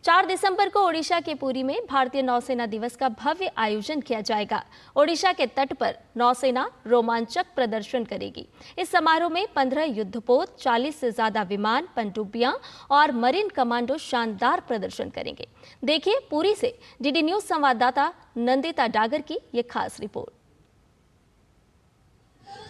4 दिसंबर को ओडिशा के पुरी में भारतीय नौसेना दिवस का भव्य आयोजन किया जाएगा। ओडिशा के तट पर नौसेना रोमांचक प्रदर्शन करेगी। इस समारोह में 15 युद्धपोत, 40 से ज्यादा विमान, पनडुब्बियां और मरीन कमांडो शानदार प्रदर्शन करेंगे। देखिए पुरी से डीडी न्यूज संवाददाता नंदिता डागर की ये खास रिपोर्ट।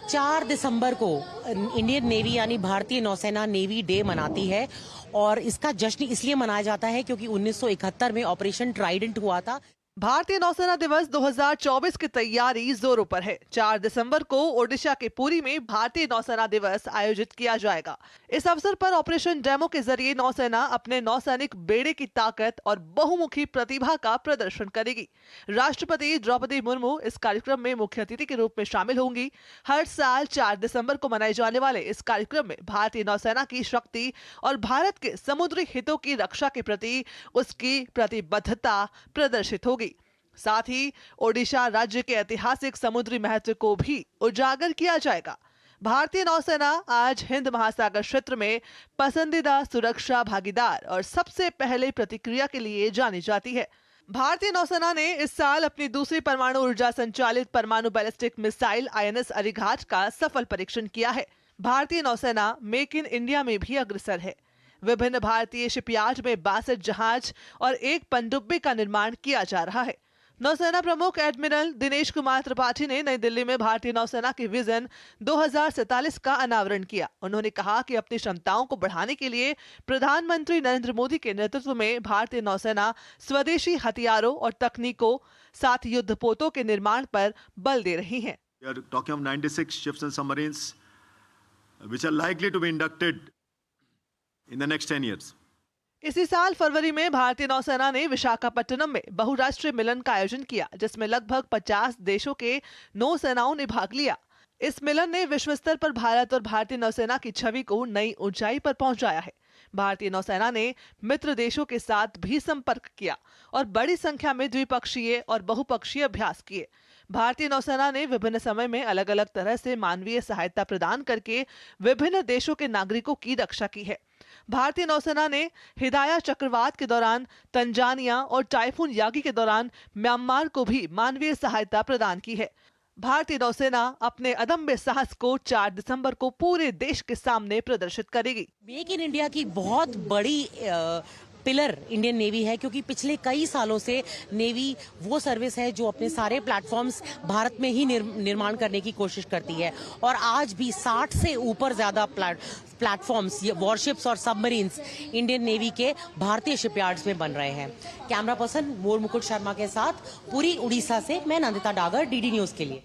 4 दिसंबर को इंडियन नेवी यानी भारतीय नौसेना नेवी डे मनाती है और इसका जश्न इसलिए मनाया जाता है क्योंकि 1971 में ऑपरेशन ट्राइडेंट हुआ था। भारतीय नौसेना दिवस 2024 की तैयारी जोरों पर है। 4 दिसंबर को ओडिशा के पुरी में भारतीय नौसेना दिवस आयोजित किया जाएगा। इस अवसर पर ऑपरेशन डेमो के जरिए नौसेना अपने नौसैनिक बेड़े की ताकत और बहुमुखी प्रतिभा का प्रदर्शन करेगी। राष्ट्रपति द्रौपदी मुर्मू इस कार्यक्रम में मुख्य अतिथि के रूप में शामिल होंगी। हर साल 4 दिसंबर को मनाए जाने वाले इस कार्यक्रम में भारतीय नौसेना की शक्ति और भारत के समुद्री हितों की रक्षा के प्रति उसकी प्रतिबद्धता प्रदर्शित होगी। साथ ही ओडिशा राज्य के ऐतिहासिक समुद्री महत्व को भी उजागर किया जाएगा। भारतीय नौसेना आज हिंद महासागर क्षेत्र में पसंदीदा सुरक्षा भागीदार और सबसे पहले प्रतिक्रिया के लिए जानी जाती है। भारतीय नौसेना ने इस साल अपनी दूसरी परमाणु ऊर्जा संचालित परमाणु बैलिस्टिक मिसाइल INS अरिघाट का सफल परीक्षण किया है। भारतीय नौसेना मेक इन इंडिया में भी अग्रसर है। विभिन्न भारतीय शिपयार्ड में 62 जहाज और 1 पनडुब्बी का निर्माण किया जा रहा है। नौसेना प्रमुख एडमिरल दिनेश कुमार त्रिपाठी ने नई दिल्ली में भारतीय नौसेना के विजन 2047 का अनावरण किया। उन्होंने कहा कि अपनी क्षमताओं को बढ़ाने के लिए प्रधानमंत्री नरेंद्र मोदी के नेतृत्व में भारतीय नौसेना स्वदेशी हथियारों और तकनीकों साथ युद्धपोतों के निर्माण पर बल दे रही है। We are talking of 96 ships and submarines which are likely to be inducted in the next 10 years. इसी साल फरवरी में भारतीय नौसेना ने विशाखापट्टनम में बहुराष्ट्रीय मिलन का आयोजन किया, जिसमें लगभग 50 देशों के नौसेनाओं ने भाग लिया। इस मिलन ने विश्व स्तर पर भारत और भारतीय नौसेना की छवि को नई ऊंचाई पर पहुंचाया है। भारतीय नौसेना ने मित्र देशों के साथ भी संपर्क किया और बड़ी संख्या में द्विपक्षीय और बहुपक्षीय अभ्यास किए। भारतीय नौसेना ने विभिन्न समय में अलग अलग तरह से मानवीय सहायता प्रदान करके विभिन्न देशों के नागरिकों की रक्षा की है। भारतीय नौसेना ने हिदाया चक्रवात के दौरान तंजानिया और टाइफून यागी के दौरान म्यांमार को भी मानवीय सहायता प्रदान की है। भारतीय नौसेना अपने अदम्य साहस को 4 दिसंबर को पूरे देश के सामने प्रदर्शित करेगी। मेक इन इंडिया की बहुत बड़ी पिलर इंडियन नेवी है क्योंकि पिछले कई सालों से नेवी वो सर्विस है जो अपने सारे प्लेटफॉर्म्स भारत में ही निर्माण करने की कोशिश करती है और आज भी 60 से ऊपर ज्यादा प्लेटफॉर्म्स, वॉरशिप्स और सबमरीन्स इंडियन नेवी के भारतीय शिपयार्ड्स में बन रहे हैं। कैमरा पर्सन मोर मुकुट शर्मा के साथ पुरी उड़ीसा से मैं नंदिता डागर, डीडी न्यूज के लिए।